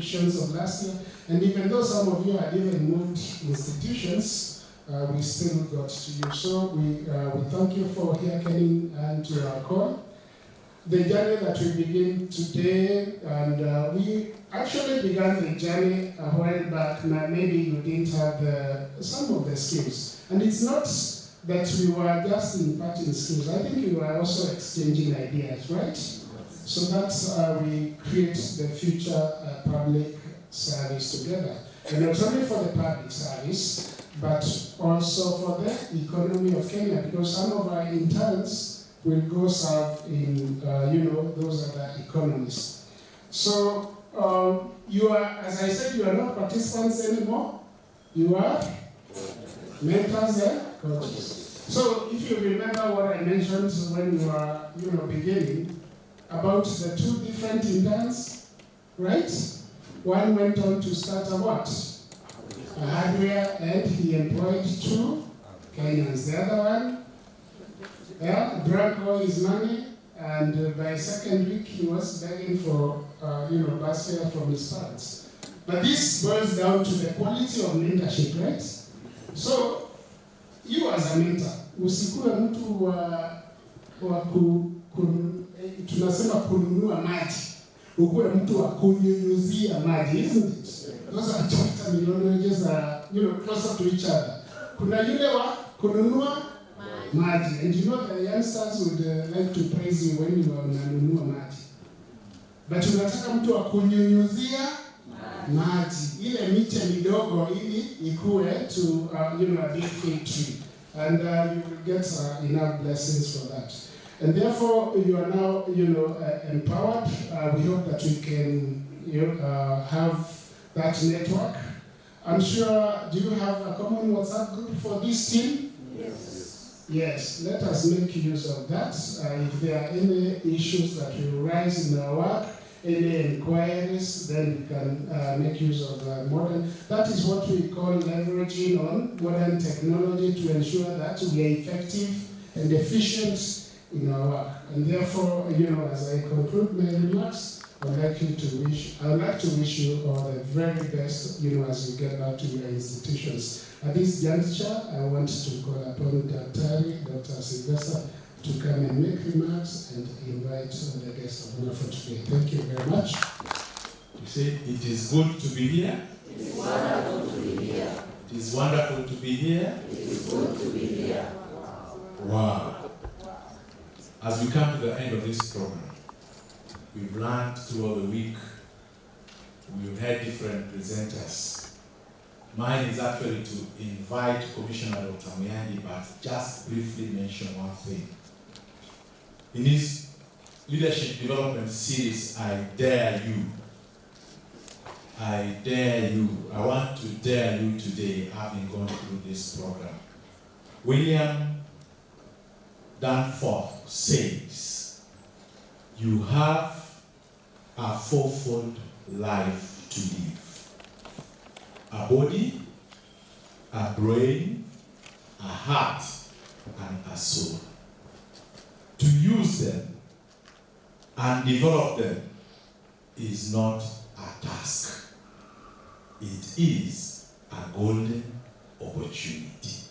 of last year, and even though some of you had even moved institutions, we still got to you. So we thank you for hearkening and to our call. The journey that we begin today, and we actually began the journey a while back. Now maybe you didn't have some of the skills, and it's not that we were just imparting skills. I think we were also exchanging ideas, right? So that's how we create the future public service together. And not only for the public service, but also for the economy of Kenya, because some of our interns will go serve in, those other economies. So you are, as I said, you are not participants anymore. You are mentors and coaches. So if you remember what I mentioned when we were, beginning, about the two different interns, right? One went on to start a what? A hardware, and he employed 2 Kenyans. The other one, drank all his money, and by second week he was begging for, bus fare from his parents. But this boils down to the quality of mentorship, right? So, you as a mentor, usikuwe mtu wa tunasema kununua maji, ukuwe mtu wa kunyunyuzia maji, isn't it? Those are two terminologies are, closer to each other. Kuna yule wa kununua maji, and the youngsters would like to praise you when you are unanunua maji. But unataka mtu wa kunyunyuzia maji, ile miche midogo ili ikue to a big fig tree, and you will get enough blessings for that. And therefore, you are now, empowered. We hope that we can have that network. I'm sure, do you have a common WhatsApp group for this team? Yes. Yes, let us make use of that. If there are any issues that will rise in our work, any inquiries, then we can make use of modern. That is what we call leveraging on modern technology to ensure that we are effective and efficient in our work. And therefore, as I conclude my remarks, I would like to wish you all the very best, as you get back to your institutions. At this juncture, I want to call upon Dr. Sylvester, to come and make remarks and invite the guest of honor for today. Thank you very much. You say it is good to be here. It is wonderful to be here. It is wonderful to be here. It is good to be here. Wow. As we come to the end of this program, we've learned throughout the week, we've had different presenters. Mine is actually to invite Commissioner Dr. Mwiandi, but just briefly mention one thing. In his leadership development series, I dare you. I dare you. I want to dare you today, having gone through this program. William Danforth says, you have a fourfold life to live. A body, a brain, a heart, and a soul. To use them and develop them is not a task. It is a golden opportunity.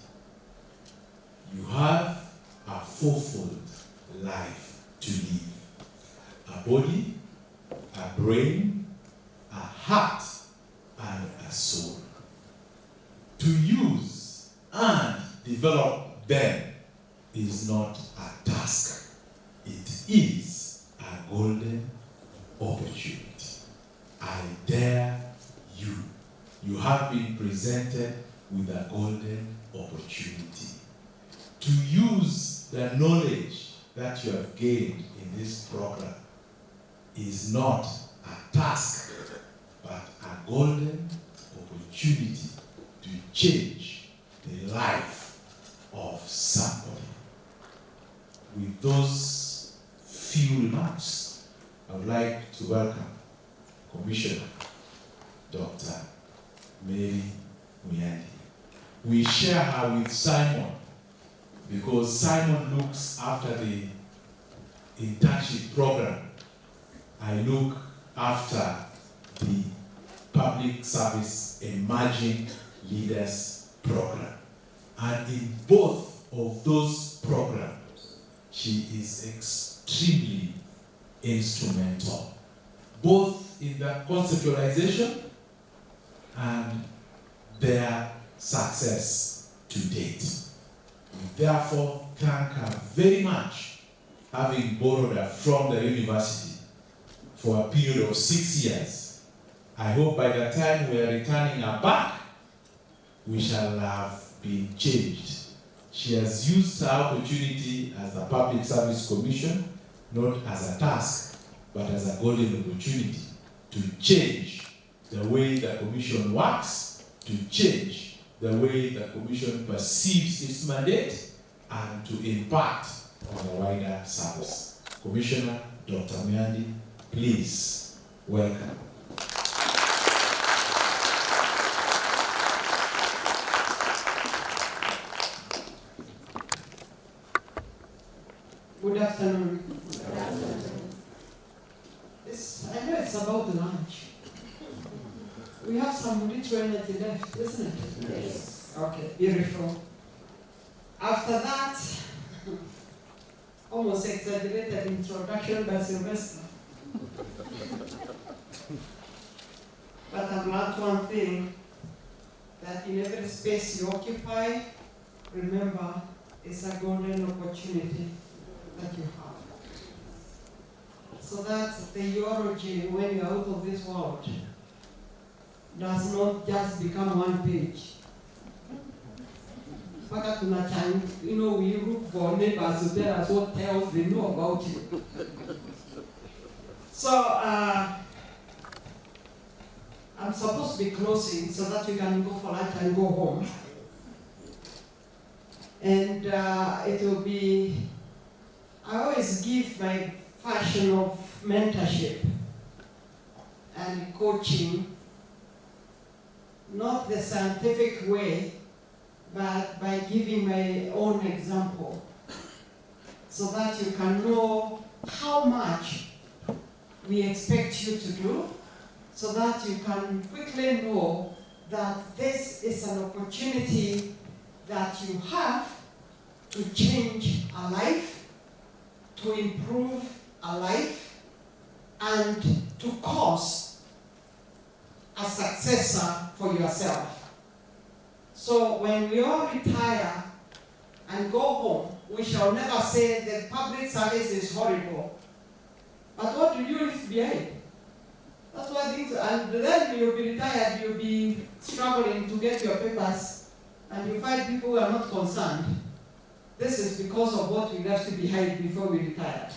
You have a fourfold life to live. A body, a brain, a heart, and a soul. To use and develop them is not a task. It is a golden opportunity. I dare you. You have been presented with a golden opportunity to use the knowledge that you have gained in this program. Is not a task, but a golden opportunity to change the life of somebody. With those few remarks, I would like to welcome Commissioner Dr. Mary Mwiandi. We share her with Simon because Simon looks after the internship program. I look after the Public Service Emerging Leaders Program. And in both of those programs, she is extremely instrumental, both in the conceptualization and their success to date. We therefore thank her very much, having borrowed her from the university for a period of 6 years. I hope by the time we are returning her back, we shall have been changed. She has used her opportunity as the Public Service Commission, not as a task, but as a golden opportunity to change the way the Commission works, to change the way the Commission perceives its mandate, and to impact on the wider service. Commissioner Dr. Mwiandi, please welcome. Good afternoon. I know it's about lunch. We have some rich energy left, isn't it? Yes. Okay, beautiful. After that, almost exaggerated introduction by Sylvester. But I've learned one thing, that in every space you occupy, remember, it's a golden opportunity that you have. So that the theology, when you're out of this world, does not just become one page. Mpaka kuna time, we look for neighbors to tell us what else they know about you. So, I'm supposed to be closing so that we can go for lunch and go home. And it will be, I always give my passion of mentorship and coaching, not the scientific way, but by giving my own example, so that you can know how much we expect you to do, so that you can quickly know that this is an opportunity that you have to change a life, to improve a life, and to cause a successor for yourself. So when we all retire and go home, we shall never say that public service is horrible. But what do you leave behind? That's why things, and then you'll be retired, you'll be struggling to get your papers, and you find people who are not concerned. This is because of what we left behind before we retired.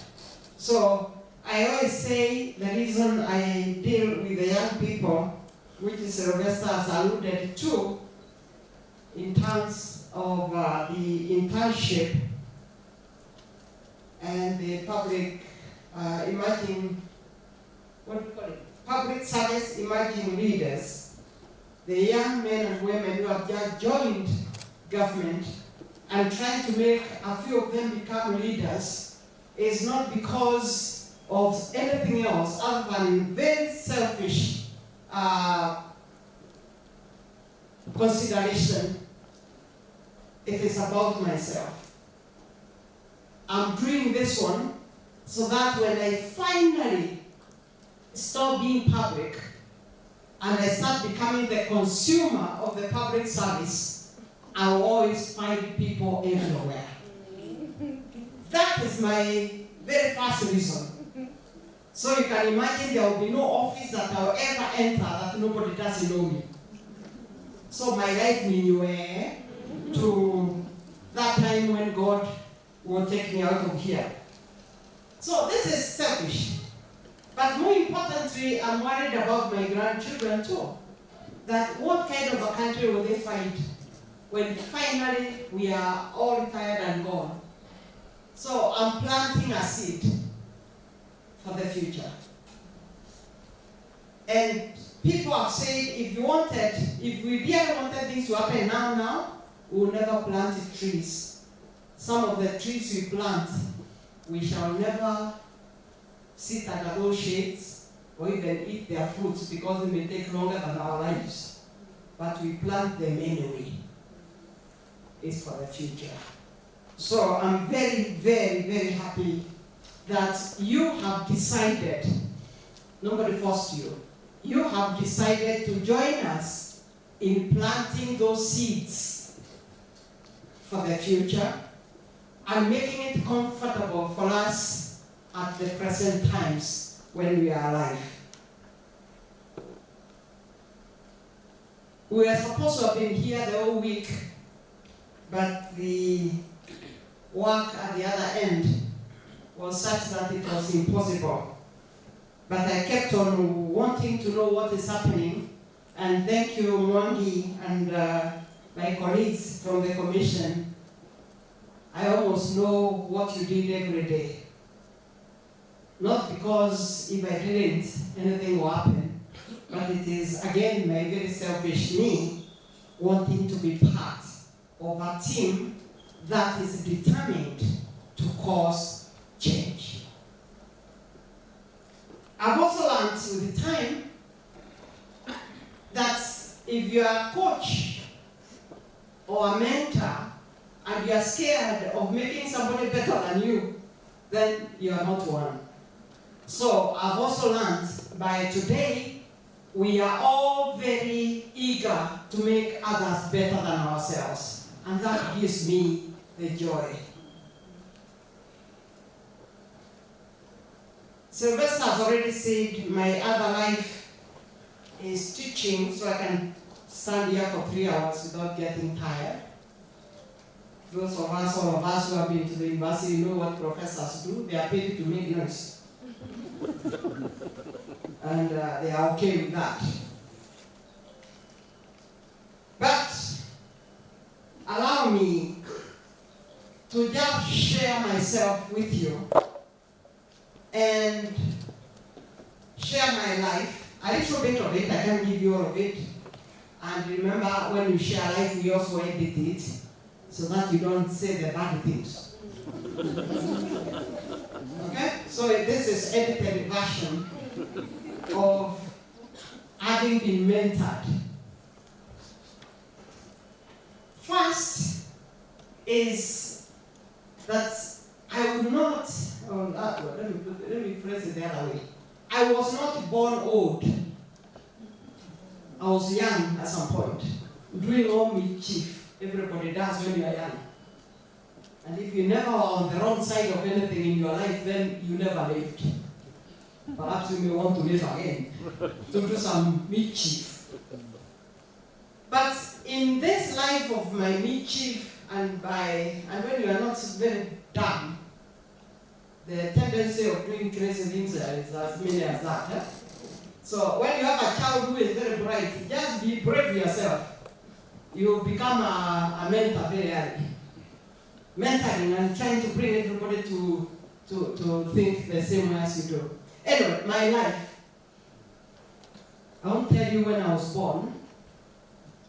So I always say the reason I deal with the young people, which is Sylvester has alluded to, in terms of the internship and the public public service emerging leaders, the young men and women who have just joined government and trying to make a few of them become leaders, is not because of anything else other than very selfish consideration. It is about myself. I'm doing this one so that when I finally stop being public and I start becoming the consumer of the public service, I will always find people everywhere. That is my very first reason. So you can imagine there will be no office that I will ever enter that nobody doesn't know me. So my life meanwhile to that time when God will take me out of here. So this is selfish. But more importantly, I'm worried about my grandchildren too. That what kind of a country will they find when finally we are all retired and gone? So I'm planting a seed for the future. And people have said, if we really wanted things to happen now, we will never plant trees. Some of the trees we plant, we shall never sit under those shades or even eat their fruits because they may take longer than our lives. But we plant them anyway. It's for the future. So I'm very, very, very happy that you have decided, nobody forced you, you have decided to join us in planting those seeds for the future and making it comfortable for us at the present times when we are alive. We were supposed to have been here the whole week, but the work at the other end was such that it was impossible. But I kept on wanting to know what is happening, and thank you, Mwiandi, and my colleagues from the Commission. I almost know what you did every day. Not because if I didn't, anything will happen, but it is, again, my very selfish me wanting to be part of a team that is determined to cause change. I've also learned with the time that if you are a coach or a mentor and you are scared of making somebody better than you, then you are not one. So I've also learned by today, we are all very eager to make others better than ourselves. And that gives me the joy. Sylvester has already said my other life is teaching, so I can stand here for 3 hours without getting tired. Those of us, all of us who have been to the university know what professors do. They are paid to make noise. And they are okay with that. But allow me to just share myself with you and share my life, a little bit of it. I can't give you all of it. And remember, when you share life, we also edit it so that you don't say the bad things. Okay? So this is edited version of having been mentored. First is that I would not, let me phrase it the other way. I was not born old. I was young at some point, doing all mischief everybody does when you are young. And if you never are on the wrong side of anything in your life, then you never lived. Perhaps you may want to live again, to do some mischief. But in this life of my mischief and when you are not very dumb, the tendency of doing crazy things is as many as that. Eh? So when you have a child who is very bright, just be brave yourself. You become a mentor very early. Mentoring and trying to bring everybody to think the same way as you do. Anyway, my life. I won't tell you when I was born,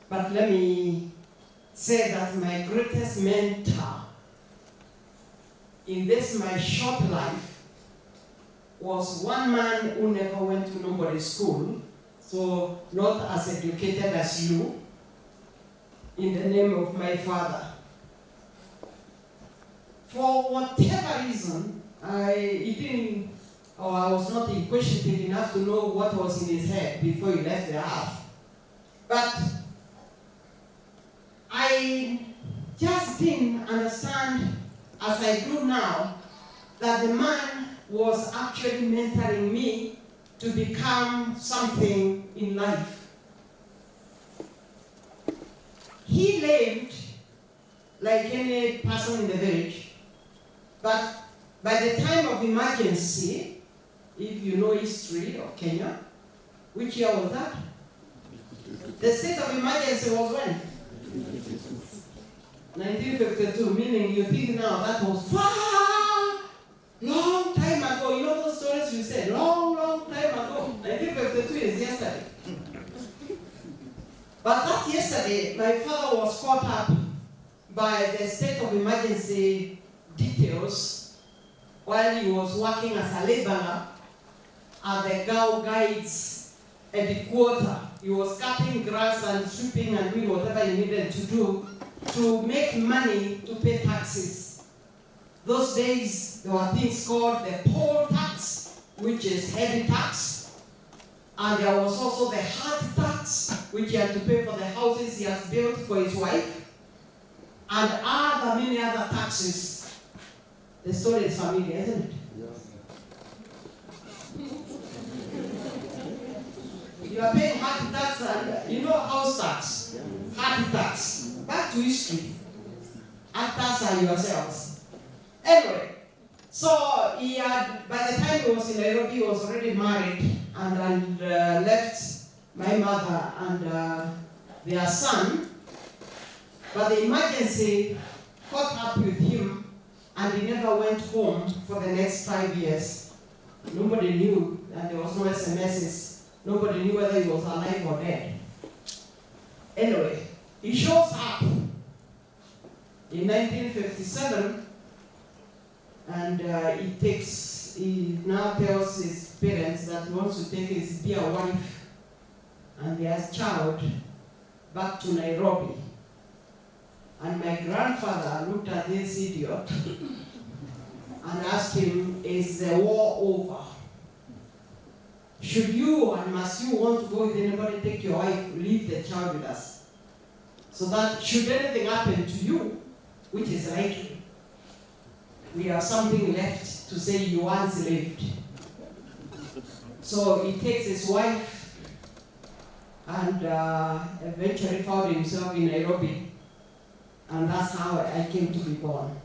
but let me say that my greatest mentor in this my short life was one man who never went to nobody's school, so not as educated as you, in the name of my father. For whatever reason, I was not inquisitive enough to know what was in his head before he left the earth. But I just didn't understand, as I do now, that the man was actually mentoring me to become something in life. He lived like any person in the village, but by the time of emergency, if you know history of Kenya, which year was that? The state of emergency was when? 1952, meaning you think now that was far, long time ago. You know those stories you said, long, long time ago. 1952 is yesterday. But that yesterday, my father was caught up by the state of emergency details while he was working as a laborer are the girl guides at the quarter. He was cutting grass and sweeping and doing whatever he needed to do to make money to pay taxes. Those days, there were things called the poll tax, which is heavy tax. And there was also the hard tax, which he had to pay for the houses he has built for his wife. And many other taxes. The story is familiar, isn't it? You are paying hard tax and house tax, hard tax. Back to history. Actors are yourselves. Anyway, so he had, by the time he was in Nairobi, he was already married and left my mother and their son. But the emergency caught up with him and he never went home for the next 5 years. Nobody knew, and there was no SMSs. Nobody knew whether he was alive or dead. Anyway, he shows up in 1957 and he now tells his parents that he wants to take his dear wife and their child back to Nairobi. And my grandfather looked at this idiot and asked him, is the war over? Should you and must you want to go with anybody, take your wife, leave the child with us? So that should anything happen to you, which is likely, we have something left to say you once lived. So he takes his wife and eventually found himself in Nairobi. And that's how I came to be born.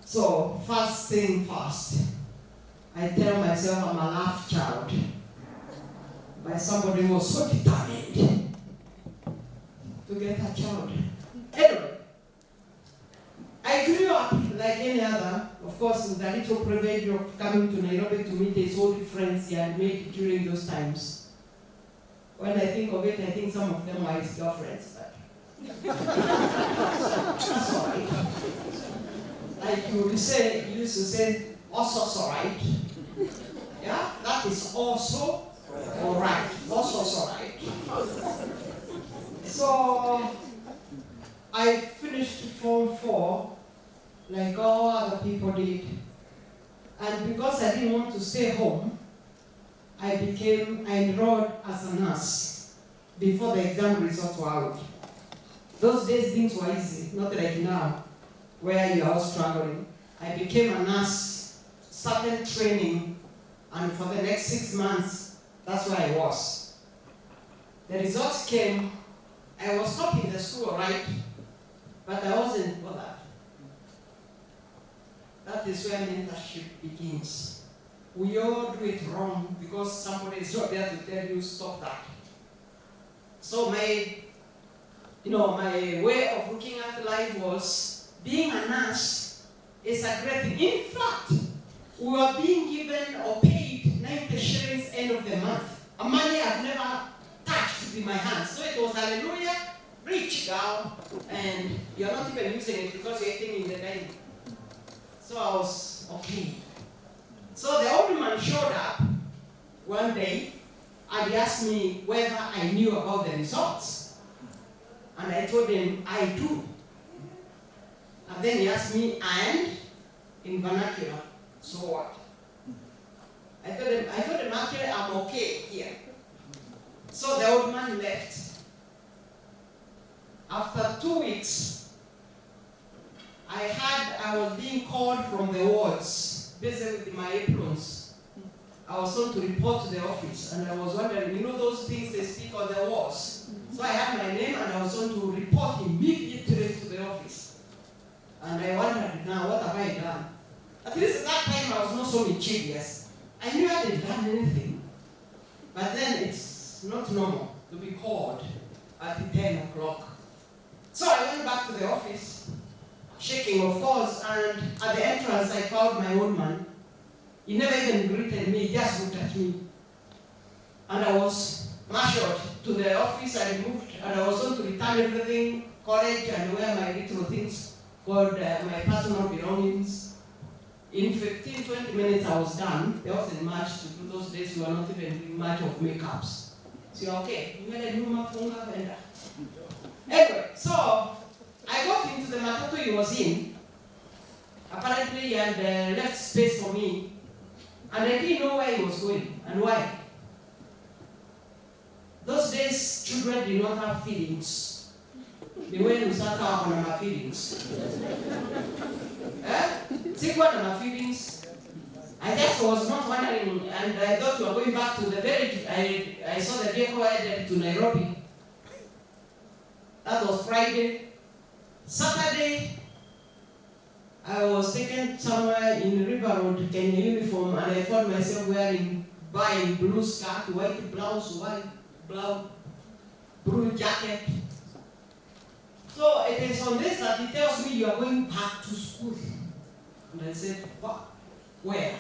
So, first thing first, I tell myself I'm a love child by somebody who was so determined to get a child. Anyway, I grew up like any other, of course, with a little privilege of coming to Nairobi to meet his old friends he had made during those times. When I think of it, I think some of them were his girlfriends, but that's all right. Like you used to say, also all right. Yeah, that is also all right. Also all right. So I finished Form 4 like all other people did. And because I didn't want to stay home, I enrolled as a nurse before the exam results were out. Those days things were easy, not like now, where you are all struggling. I became a nurse, started training, and for the next 6 months, that's where I was. The results came. I was top in the school, right? But I wasn't bothered. That is where mentorship begins. We all do it wrong because somebody is not there to tell you, stop that. So my way of looking at life was, being a nurse is a great thing. In fact, we were being given or paid 90 shillings end of the month. A money I've never touched with my hands. So it was hallelujah, rich girl, and you're not even using it because you're eating in the dining. So I was okay. So the old man showed up one day and he asked me whether I knew about the results. And I told him, I do. And then he asked me, and? In vernacular, so what? I told him, actually, I'm okay here. So the old man left. After 2 weeks, I was being called from the wards, busy with my aprons. I was told to report to the office, and I was wondering, those things they speak on the walls. So I had my name, and I was told to report immediately to the office. And I wondered, now, what have I done? At least at that time, I was not so mischievous. I knew I hadn't done anything. But then it's not normal to be called at 10 o'clock. So I went back to the office, shaking, of course, and at the entrance, I found my old man. He never even greeted me, he just looked at me. And I was marshaled to the office, I moved, and I was told to return everything, college, and wear my little things called my personal belongings. In 15, 20 minutes I was done. There wasn't much to do those days. We were not even doing much of makeups. So okay, we had a new mafunga vendor. Anyway, so I got into the matatu he was in. Apparently he had left space for me. And I didn't know where he was going and why. Those days, children did not have feelings. The way you start out on my feelings. Take one of my feelings. I just was not wondering, and I thought we were going back to the village. I saw the vehicle headed to Nairobi. That was Friday. Saturday, I was taken somewhere in River Road, Kenya uniform, and I found myself buying blue skirt, white blouse, white blouse, blue jacket. So it is on this that he tells me you are going back to school. And I said, what? Where?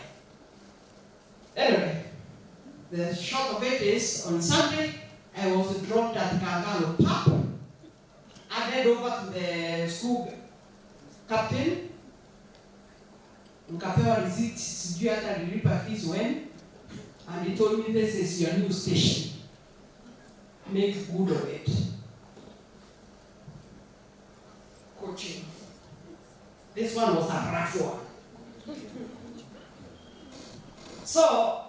Anyway, the short of it is, on Sunday, I was dropped at Kangalo Park. I head over to the school captain. Nikapewa receipt, sijui hata nilipa fees when. And he told me this is your new station. Make good of it. Coaching. This one was a rough one. So,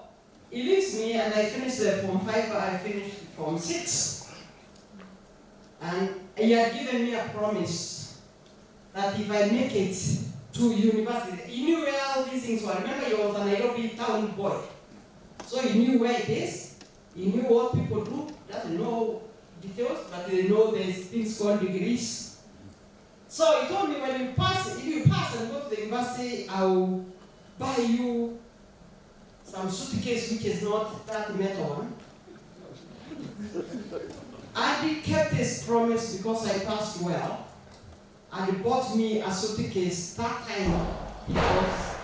he leaves me and I finished Form 5, I finished Form 6. And he had given me a promise that if I make it to university, he knew where all these things were. Remember, he was a Nairobi town boy. So he knew where it is. He knew what people do. Doesn't know details, but they know there's things called degrees. So he told me, when you pass, if you pass and go to the university, I'll buy you some suitcase which is not that metal one. And he kept his promise because I passed well. And he bought me a suitcase. That time it was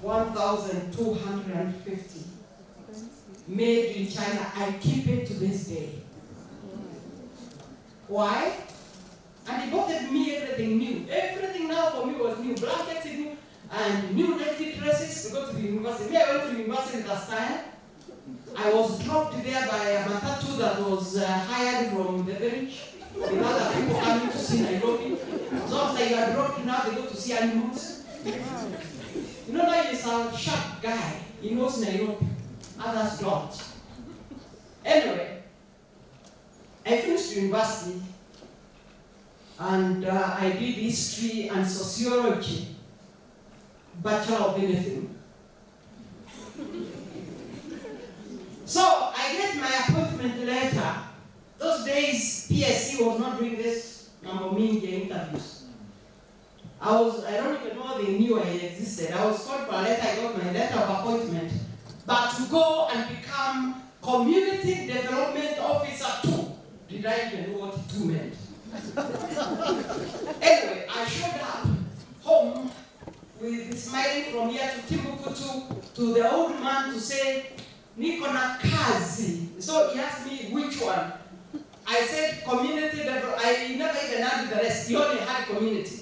1,250. Made in China. I keep it to this day. Why? And he bought me everything new. Everything now for me was new. Blankets new, and new native dresses to go to the university. Me, I went to the university last time. I was dropped there by a matatu that was hired from the village. The other people coming to see Nairobi. So after you are dropped now, they go to see animals. You know, now he's a sharp guy. He knows Nairobi. Others don't. Anyway, I finished university. And I did history and sociology, Bachelor of anything. So I get my appointment letter. Those days, PSC was not doing this interviews. I don't even know they knew I existed. I was called for a letter, I got my letter of appointment. But to go and become community development officer too, did I even know what it meant? Anyway, I showed up home with smiling from here to Timbuktu to the old man to say, Niko na kazi. So he asked me which one. I said community development. I never even had the rest. He only had community.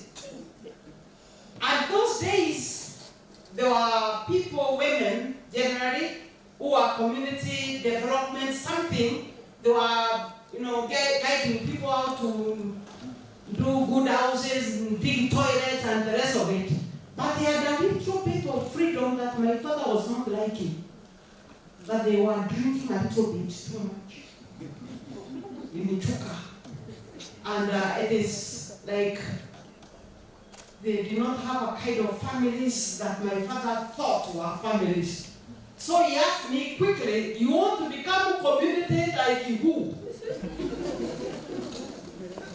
And those days, there were people, women, generally, who are community development something. They were, guiding people how to do good houses, big toilets, and the rest of it. But they had a little bit of freedom that my father was not liking. That they were drinking a little bit too much. In Chuka. And it is like they did not have a kind of families that my father thought were families. So he asked me quickly, you want to become a community like who?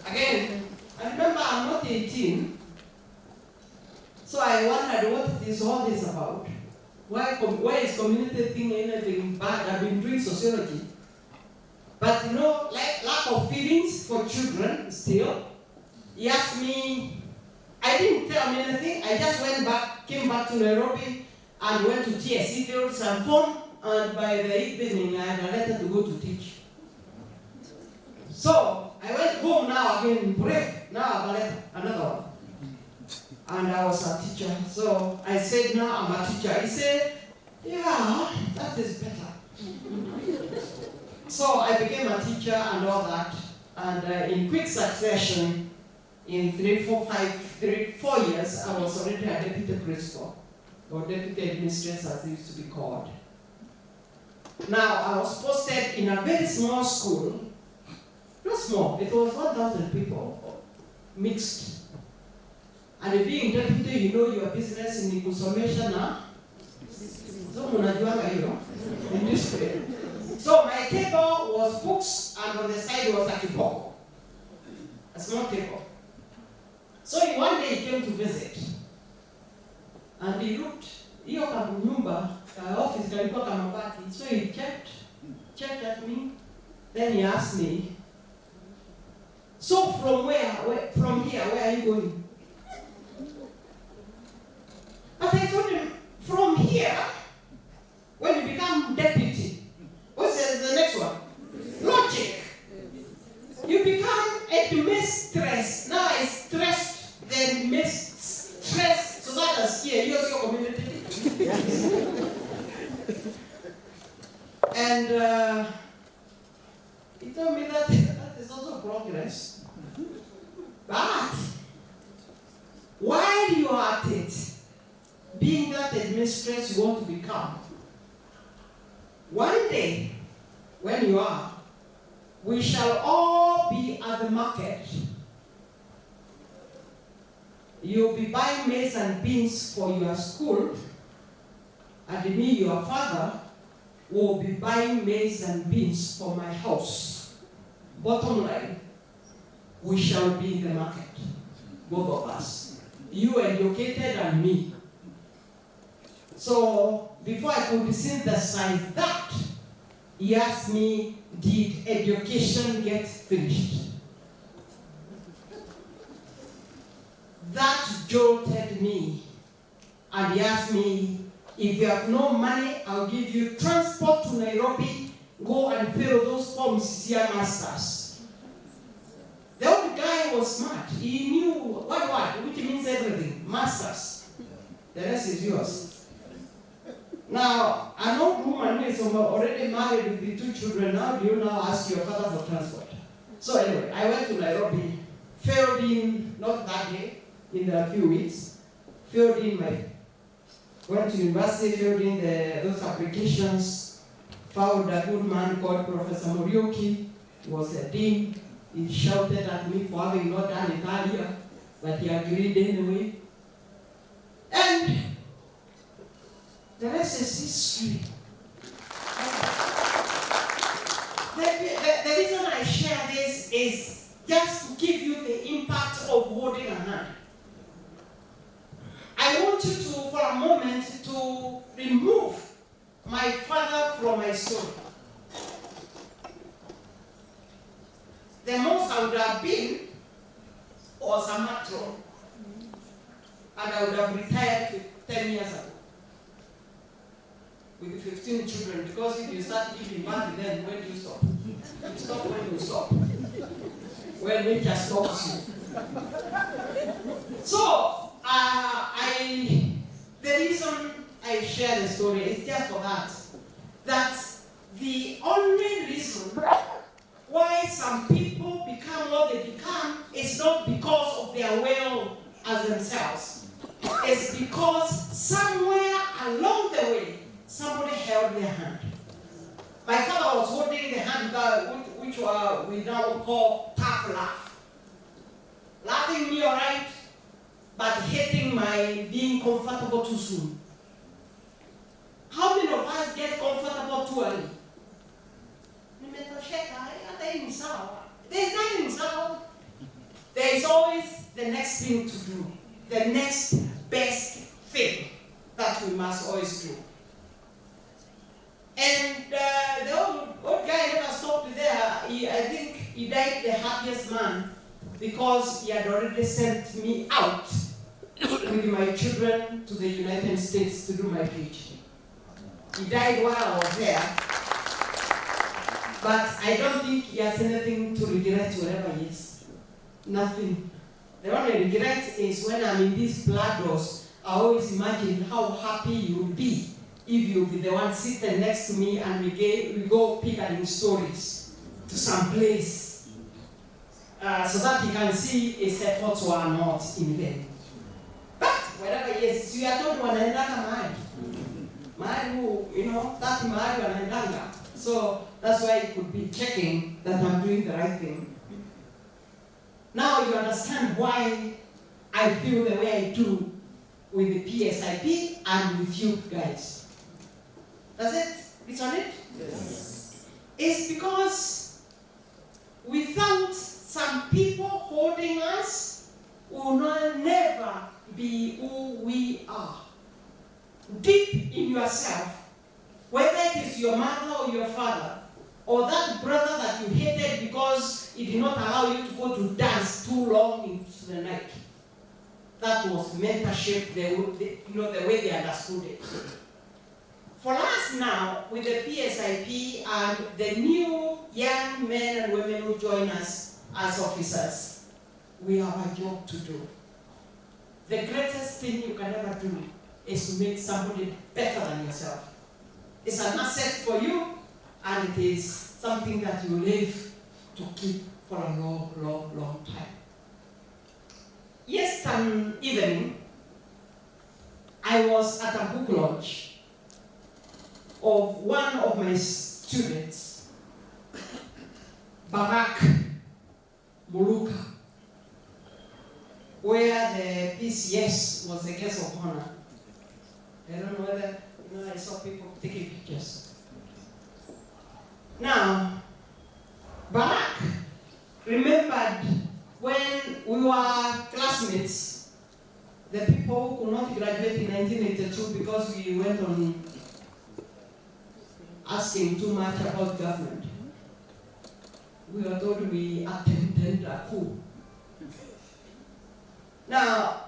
Again, I remember I'm not 18. So I wondered what is all this about. Why is community thing anything bad? I've been doing sociology. But like lack of feelings for children still. He asked me, I didn't tell him anything. I just came back to Nairobi and went to TSC, filled some form, and by the evening I had a letter to go to teach. So I went home now again, brave. Now I have a letter, another one. and I was a teacher. So I said, now I'm a teacher. He said, yeah, that is better. So I became a teacher and all that. And in quick succession, in 4 years, I was already a deputy principal, or deputy administrator as it used to be called. Now, I was posted in a very small school. Not small, it was 1,000 people, mixed. And being deputy, you know your business in Nikusomesha na. So, munajuanga hiyo, in this way. So, my table was books, and on the side was a kiboko. A small table. So, one day he came to visit. And he looked, hiyo nyumba, office kalikuwa kamabati. So, he checked at me. Then he asked me, so from here, where are you going? But I told him, from here, when you become deputy, what's the next one? Logic. You become administrator. Now I stressed, then stress, so that is here, use your community. And he told me that is also progress. But while you are at it, being that administrator you want to become, one day, when you are, we shall all be at the market. You'll be buying maize and beans for your school, and me, your father, will be buying maize and beans for my house. Bottom line, we shall be in the market, both of us. You educated and me. So, before I could synthesize that, he asked me, did education get finished? That jolted me. And he asked me, if you have no money, I'll give you transport to Nairobi, go and fill those forms here, masters. The old guy was smart. He knew what, which means everything. Masters. The rest is yours. Now, an old woman who is already married with the 2 children, now do you now ask your father for transport? So anyway, I went to Nairobi, filled in, not that day, in a few weeks, went to university, filled in those applications, found a good man called Professor Morioki, who was a dean. He shouted at me for having not done it earlier, but he agreed anyway. And the rest is history. The reason I share this is just to give you the impact of holding a hand. I want you to, for a moment, to remove my father from my story. The most I would have been was a matron, and I would have retired 10 years ago with 15 children, because if you start giving money, then when do you stop? You stop when you stop. When nature stops you. So, the reason I share the story is just for that the only reason why some people become what they become is not because of their will as themselves. It's because somewhere along the way, somebody held their hand. My father was holding the hand which we now call tough laugh. Laughing me all right, but hating my being comfortable too soon. How many of us get comfortable too early? There's nothing sour. There is always the next thing to do, the next best thing that we must always do. And the old guy never stopped there. I think he died the happiest man because he had already sent me out with my children to the United States to do my PhD. He died while I was there. But I don't think he has anything to regret wherever he is. Nothing. The only regret is when I'm in these blood doors, I always imagine how happy you will be if you'll be the one sitting next to me and we go picking stories to some place so that you can see if efforts were not in vain. But wherever yes, you are told wanaendanga mahali who, that mahali wanaendanga. So that's why you could be checking that I'm doing the right thing. Now you understand why I feel the way I do with the PSIP and with you guys. That's it? It's on it? Yes. It's because without some people holding us, we will never be who we are. Deep in yourself, whether it is your mother or your father, or that brother that you hated because he did not allow you to go to dance too long into the night. That was mentorship, the way they understood it. For us now, with the PSIP and the new young men and women who join us as officers, we have a job to do. The greatest thing you can ever do is to make somebody better than yourself. It's an asset for you, and it is something that you live to keep for a long, long, long time. Yesterday evening, I was at a book launch of one of my students, Barak Muluka, where the PCS was the guest of honor. I don't know whether, I saw people taking pictures. Now, Barak remembered when we were classmates, the people who could not graduate in 1982 because we went on asking too much about government. We were told we attended a coup. Now,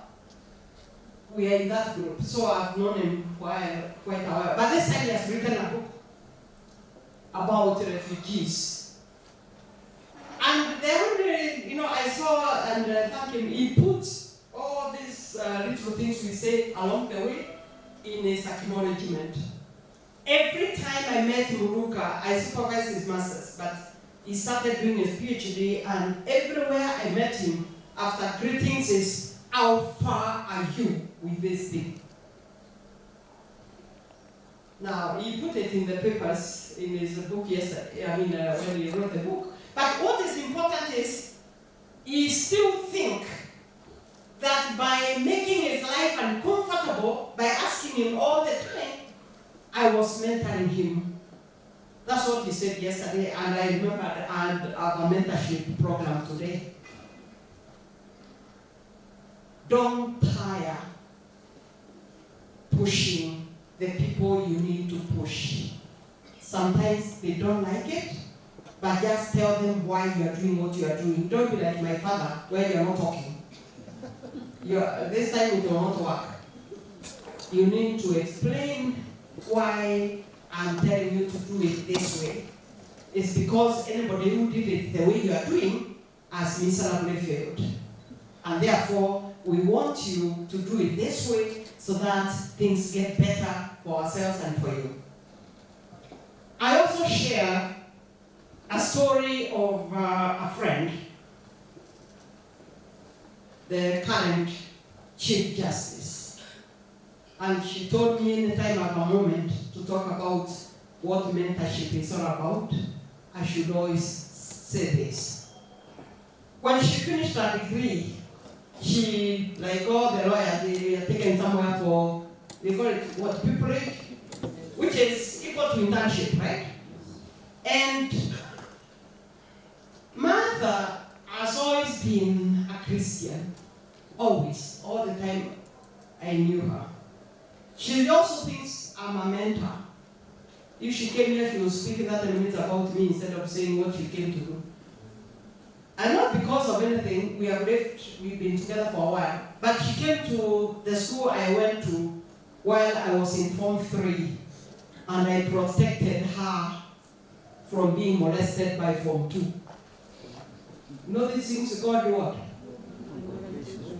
we are in that group, so I've known him quite a while. But this time he has written a book about refugees. And the only, I saw and thank him, he put all these little things we say along the way in his acknowledgement. Every time I met Muruka, I supervised his masters, but he started doing his PhD, and everywhere I met him, after greetings is, how far are you with this thing? Now, he put it in the papers in his book yesterday, when he wrote the book. But what is important is, he still think that by making his life uncomfortable, by asking him all the time, I was mentoring him. That's what he said yesterday, and I remember I have a mentorship program today. Don't tire pushing the people you need to push. Sometimes they don't like it, but just tell them why you are doing what you are doing. Don't be like my father, where you are not talking. This time it will not work. You need to explain why I'm telling you to do it this way. It's because anybody who did it the way you are doing has miserably failed. And therefore, we want you to do it this way so that things get better for ourselves and for you. I also share a story of a friend, the current Chief Justice. And she told me in the time of a moment to talk about what mentorship is all about. I should always say this. When she finished her degree, she, like all the lawyers, they are taken somewhere for, they call it what, pupillage, which is equal to internship, right? And Martha has always been a Christian, always, all the time I knew her. She also thinks I'm a mentor. If she came here, she would speak 30 minutes about me instead of saying what she came to do. And not because of anything, we've been together for a while, but she came to the school I went to while I was in Form 3, and I protected her from being molested by Form 2. You know these things God do what?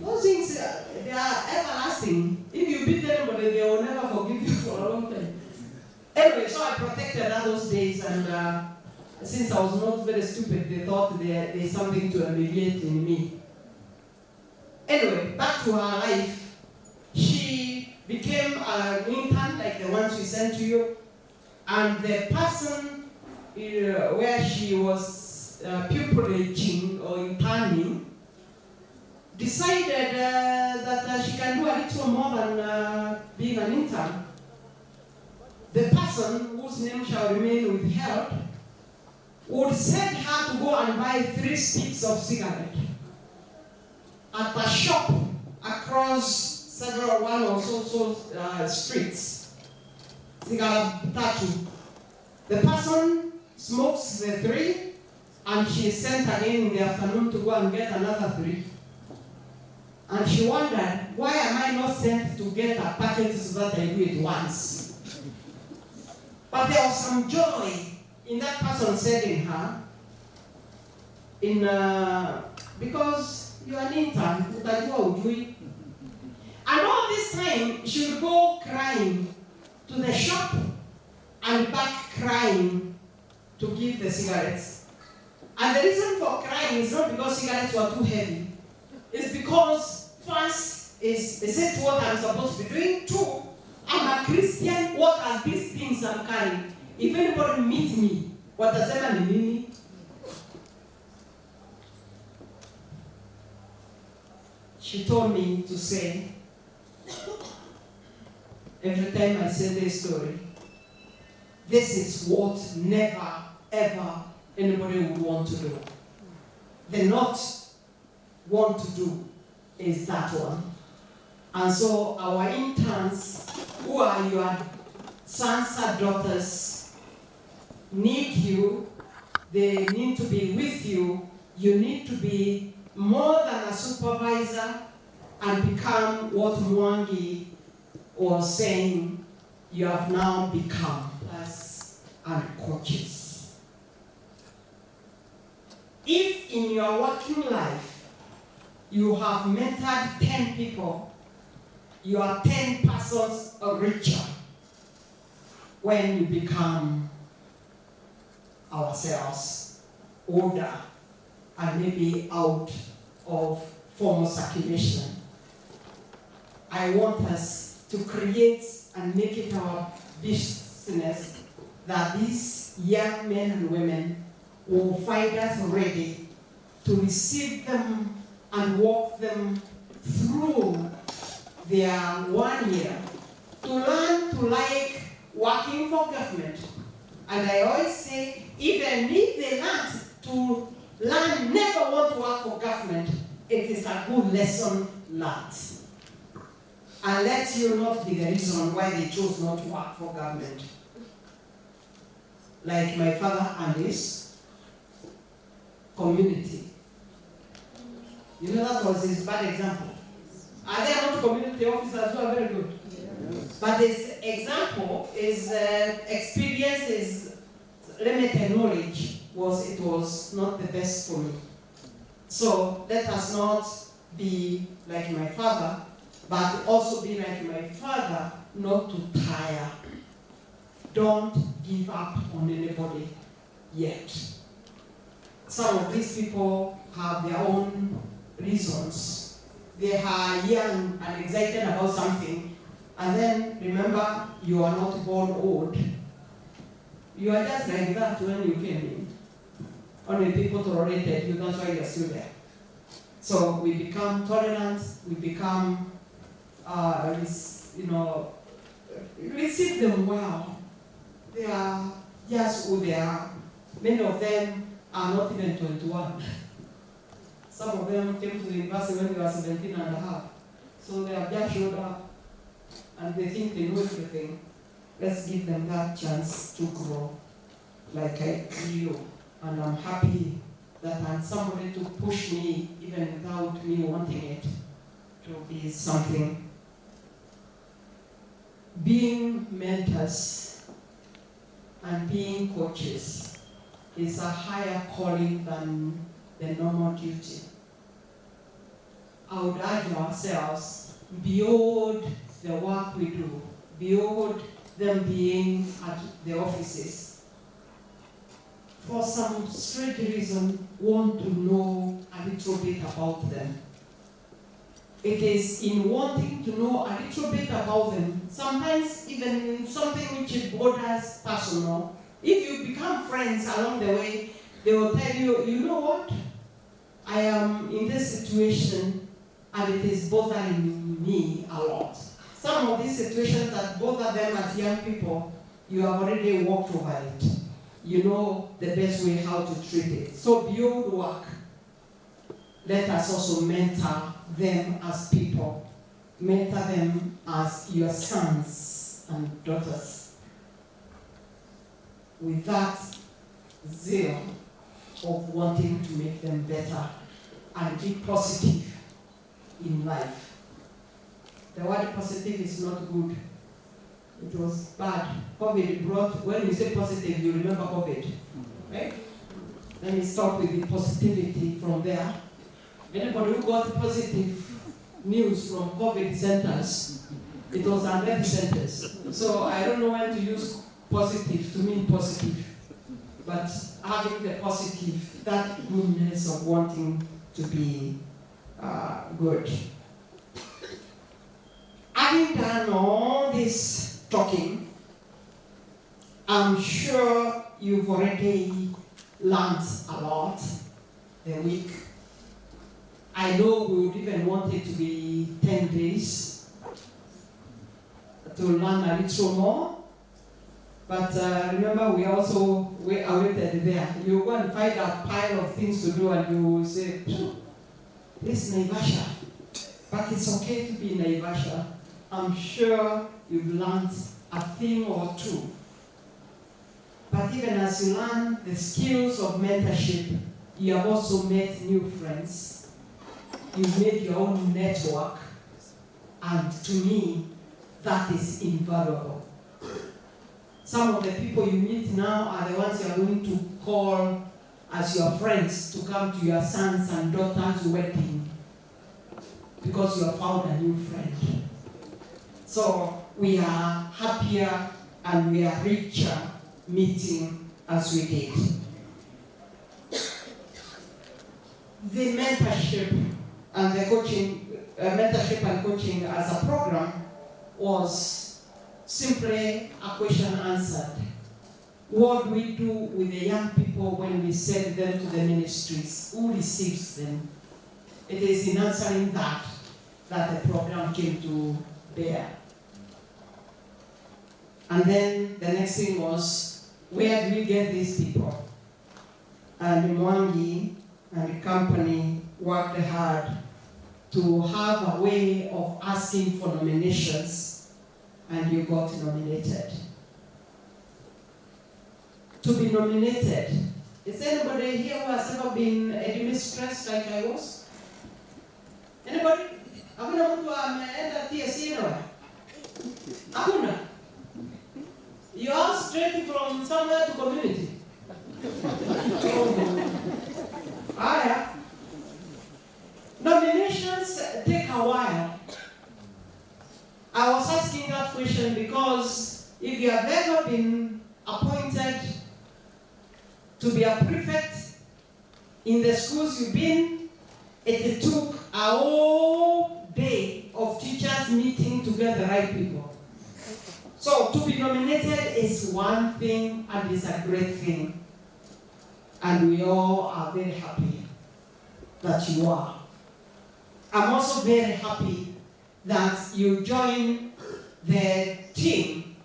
Those things, they are everlasting. If you beat anybody, they will never forgive you for a long time. Anyway, so I protected her those days, and since I was not very stupid, they thought there's something to alleviate in me. Anyway, back to her life. She became an intern like the ones we sent to you, and the person where she was pupillaging or interning decided that she can do a little more than being an intern. The person, whose name shall remain withheld, would send her to go and buy 3 sticks of cigarette at a shop across one or so streets. Cigarette tattoo. The person smokes the 3, and she is sent again in the afternoon to go and get another 3. And she wondered, why am I not sent to get a packet so that I do it once? But there was some joy in that person sending her, because you are an intern, and all this time she would go crying to the shop and back crying to give the cigarettes. And the reason for crying is not because cigarettes were too heavy. It's because first, is it what I'm supposed to be doing? 2, I'm a Christian. What are these things I'm carrying? If anybody meets me, what does that mean? She told me to say, every time I say this story, this is what never, ever anybody would want to do. The not want to do is that one. And so our interns, who are your sons and daughters, need you. They need to be with you. You need to be more than a supervisor and become what Mwiandi was saying, you have now become mentors and coaches. If in your working life you have mentored 10 people, you are 10 persons richer when you become ourselves older and maybe out of formal circulation. I want us to create and make it our business that these young men and women will find us ready to receive them and walk them through their 1 year to learn to like working for government. And I always say, even if they learn never want to work for government, it is a good lesson learned. And let you not be the reason why they chose not to work for government. Like my father and his community. You know, that was his bad example. Are there not community officers who are very good? Yes. But his example, his experience, his limited knowledge it was not the best for me. So let us not be like my father, but also be like my father, not to tire. Don't give up on anybody yet. Some of these people have their own reasons. They are young and excited about something, and then remember, you are not born old. You are just like that when you came in. Only people tolerated you, that's why you are still there. So we become tolerant, we become, receive them well. They are just who they are. Many of them are not even 21. Some of them came to the university when they were 17 and a half. So they have just showed up and they think they know everything. Let's give them that chance to grow like I grew. And I'm happy that I'm somebody to push me even without me wanting it to be something. Being mentors and being coaches is a higher calling than the normal duty. I would urge ourselves, beyond the work we do, beyond them being at the offices, for some strange reason, want to know a little bit about them. It is in wanting to know a little bit about them, sometimes even something which is borders personal. If you become friends along the way, they will tell you, you know what? I am in this situation and it is bothering me a lot. Some of these situations that bother them as young people, you have already walked over it. You know the best way how to treat it. So beyond work, let us also mentor them as people. Mentor them as your sons and daughters. With that zeal of wanting to make them better and be positive in life. The word positive is not good. It was bad. COVID brought, when you say positive, you remember COVID, right? Let me start with the positivity from there. Anybody who got positive news from COVID centers, it was unread centers. So I don't know when to use positive to mean positive, but having the positive, that goodness of wanting to be good. Having done all this talking, I'm sure you've already learned a lot the week. I know we would even want it to be 10 days to learn a little more. But remember, we awaited there. You go and find a pile of things to do and you will say, this Naivasha. But it's okay to be Naivasha. I'm sure you've learned a thing or two. But even as you learn the skills of mentorship, you have also met new friends. You've made your own network. And to me, that is invaluable. Some of the people you meet now are the ones you are going to call as your friends to come to your sons and daughters' wedding because you have found a new friend. So we are happier and we are richer meeting as we did. The mentorship and the coaching, mentorship and coaching as a program was simply a question answered. What do we do with the young people when we send them to the ministries? Who receives them? It is in answering that the program came to bear. And then the next thing was, where do we get these people? And Mwiandi and the company worked hard to have a way of asking for nominations, and you got nominated. To be nominated, is anybody here who has ever been a mistress like I was? Anybody? Hakuna mtu ameenda TSC anywhere? Hakuna. You are straight from somewhere to community. Aya. Nominations take a while. I was asking that question because if you have ever been appointed to be a prefect in the schools you've been, it took a whole day of teachers meeting to get the right people. So to be nominated is one thing and is a great thing. And we all are very happy that you are. I'm also very happy that you join the team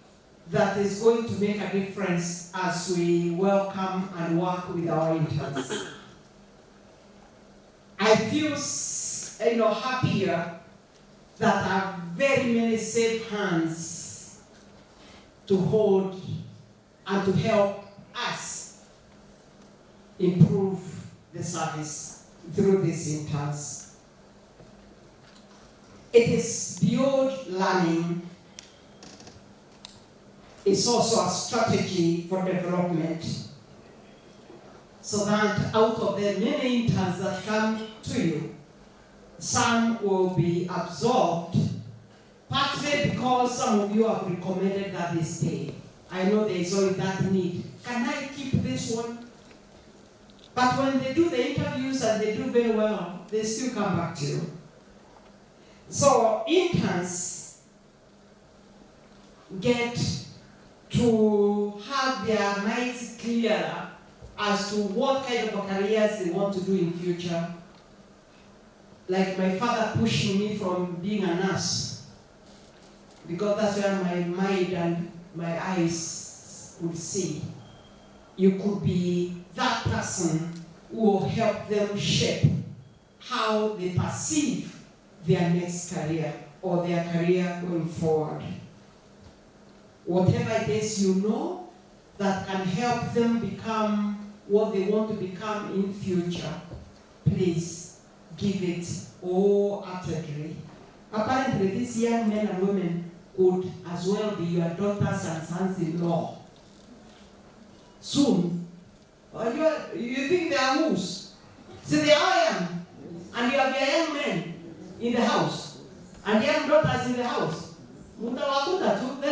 that is going to make a difference as we welcome and work with our interns. I feel happier that I have very many safe hands to hold and to help us improve the service through these interns. It is beyond learning. It's also a strategy for development, so that out of the many interns that come to you, some will be absorbed, partly because some of you have recommended that they stay. I know there is always that need. Can I keep this one? But when they do the interviews and they do very well, they still come back to you. So interns get to have their minds clearer as to what kind of careers they want to do in future. Like my father pushing me from being a nurse, because that's where my mind and my eyes would see. You could be that person who will help them shape how they perceive their next career or their career going forward. Whatever it is you know that can help them become what they want to become in future, please give it wholeheartedly. Apparently, these young men and women could as well be your daughters and sons-in-law. Soon. You think they are whose? So they are young. And you have your young men in the house. And young daughters in the house. Then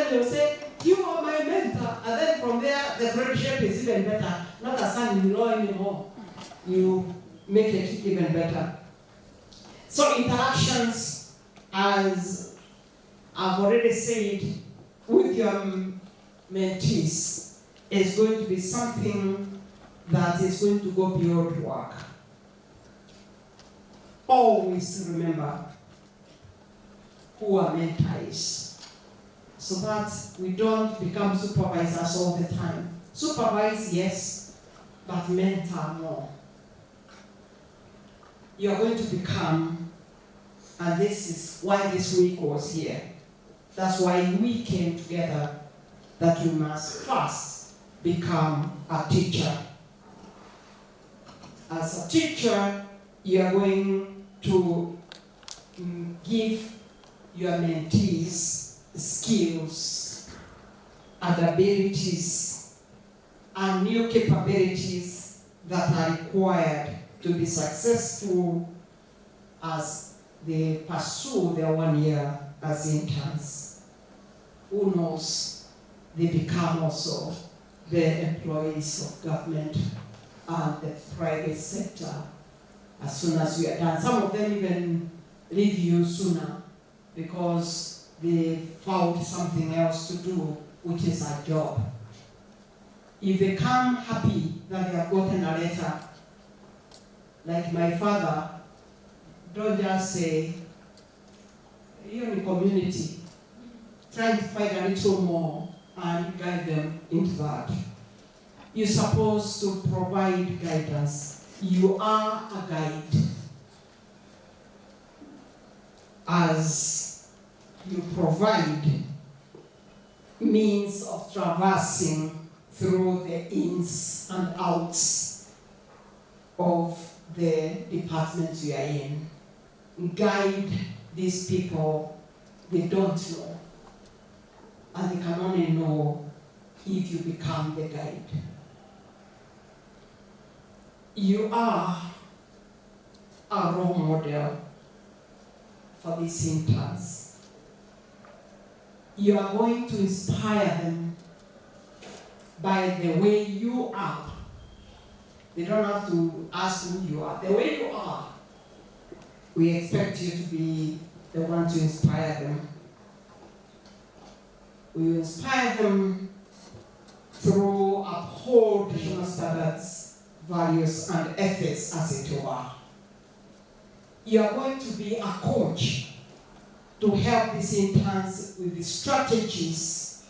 they'll say, you are my mentor. And then from there, the friendship is even better. Not a son-in-law anymore. You make it even better. So interactions, as I've already said, with your mentees is going to be something that is going to go beyond work. Always remember who our mentor is, so that we don't become supervisors all the time. Supervise, yes, but mentor more. You are going to become, and this is why this week was here. That's why we came together, that you must first become a teacher. As a teacher, you are going to give your mentees skills and abilities and new capabilities that are required to be successful as they pursue their 1 year as interns. Who knows, they become also the employees of government and the private sector as soon as we are done. Some of them even leave you sooner because they found something else to do, which is a job. If they come happy that they have gotten a letter, like my father, don't just say, you're in the community, trying to find a little more and guide them into that. You're supposed to provide guidance. You are a guide. As you provide means of traversing through the ins and outs of the departments you are in. Guide these people, they don't know. And they can only know if you become the guide. You are a role model for these interns. You are going to inspire them by the way you are. They don't have to ask who you are. The way you are, we expect you to be the one to inspire them. We will inspire them through upholding national standards, values, and ethics, as it were. You are going to be a coach to help these interns with the strategies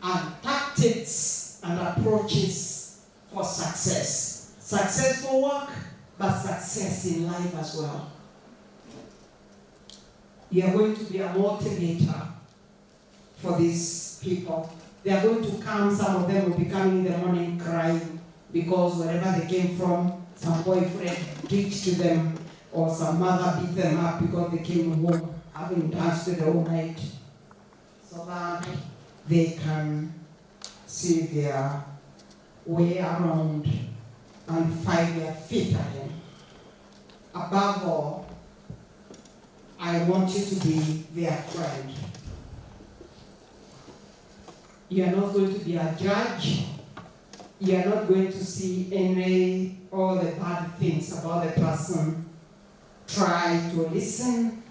and tactics and approaches for success. Successful work, but success in life as well. You are going to be a motivator for these people. They are going to come, some of them will be coming in the morning crying because wherever they came from, some boyfriend preached to them or some mother beat them up because they came home having danced the whole night, so that they can see their way around and find their feet again. Above all, I want you to be their friend. You are not going to be a judge. You are not going to see all the bad things about the person. Try to listen,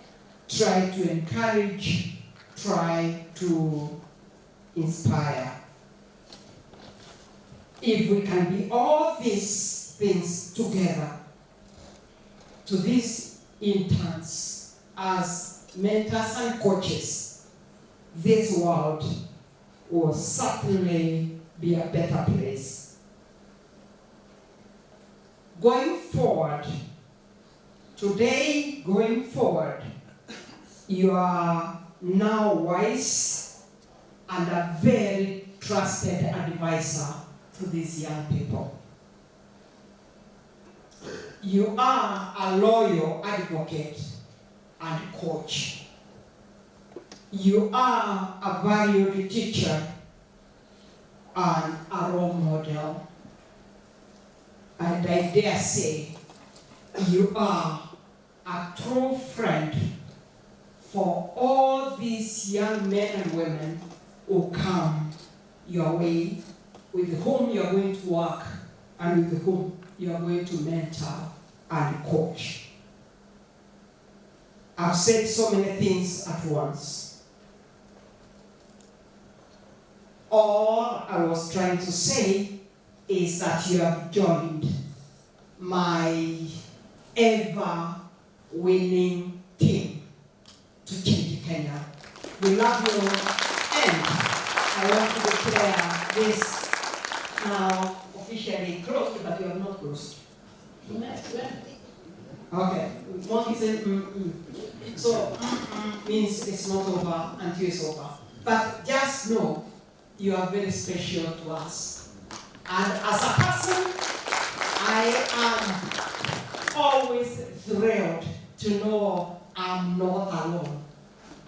try to encourage, try to inspire. If we can be all these things together, to these interns as mentors and coaches, this world will certainly be a better place. Going forward, today, going forward, you are now wise and a very trusted advisor to these young people. You are a loyal advocate and coach. You are a valued teacher and a role model. And I dare say, you are a true friend for all these young men and women who come your way, with whom you are going to work and with whom you are going to mentor and coach. I've said so many things at once. All I was trying to say is that you have joined my ever-winning team to change Kenya. We love you, and I want to declare this now officially closed, but you have not closed. Okay, Monkey said So means it's not over until it's over. But just know you are very special to us. And as a person, I am always thrilled to know I'm not alone.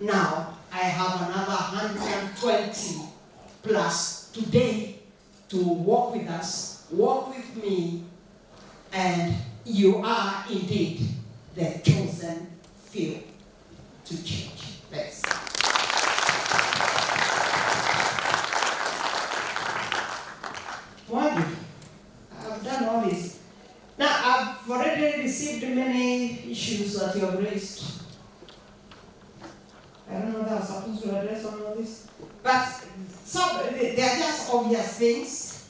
Now, I have another 120 plus today to walk with us, walk with me, and you are indeed the chosen few to change. Thanks. Mwiandi, I've done all this. Now, I've already received many issues that you have raised. I don't know that I was supposed to address all of this. But some, they are just obvious things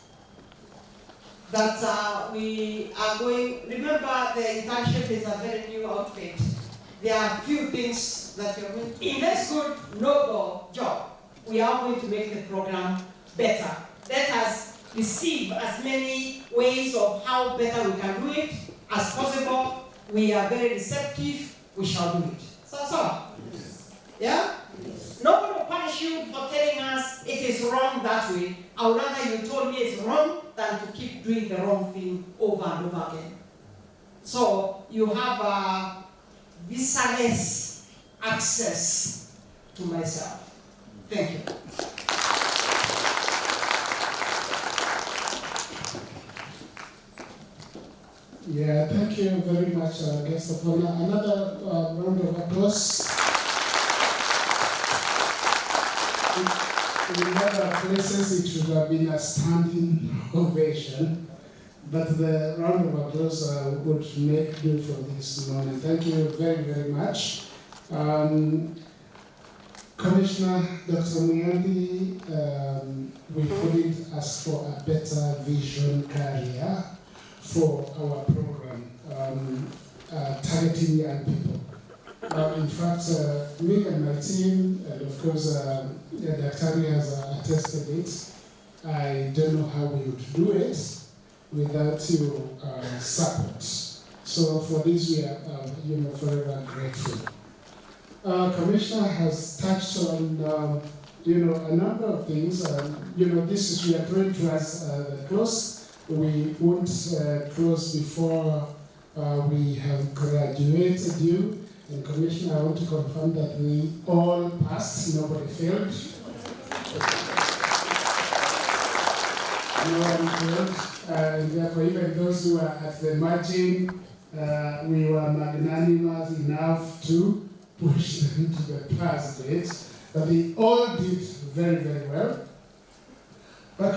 that we are going. Remember, the internship is a very new outfit. There are few things that you're going to, in this good, noble job, we are going to make the program better. Let us receive as many ways of how better we can do it as possible. We are very receptive. We shall do it. So that's all. Yes. Yeah? Yes. Nobody will punish you for telling us it is wrong that way. I would rather you told me it's wrong than to keep doing the wrong thing over and over again. So you have a visa-less access to myself. Thank you. Yeah, thank you very much, guest of honor. Another round of applause. In other places, it should have been a standing ovation, but the round of applause would make do for this morning. Thank you very, very much. Commissioner Dr. Mwiandi, we put it as for a better vision career for our program, targeting young people. In fact, me and my team, and of course, Dr. has attested it, I don't know how we would do it without your support. So for this, we are forever grateful. Commissioner has touched on a number of things. This is, we are going towards the close. We won't close before we have graduated you. And Commissioner, I want to confirm that we all passed, nobody failed. No one failed. And therefore, even those who are at the margin, we were magnanimous enough to push them to the pass grades, but they all did very, very well. But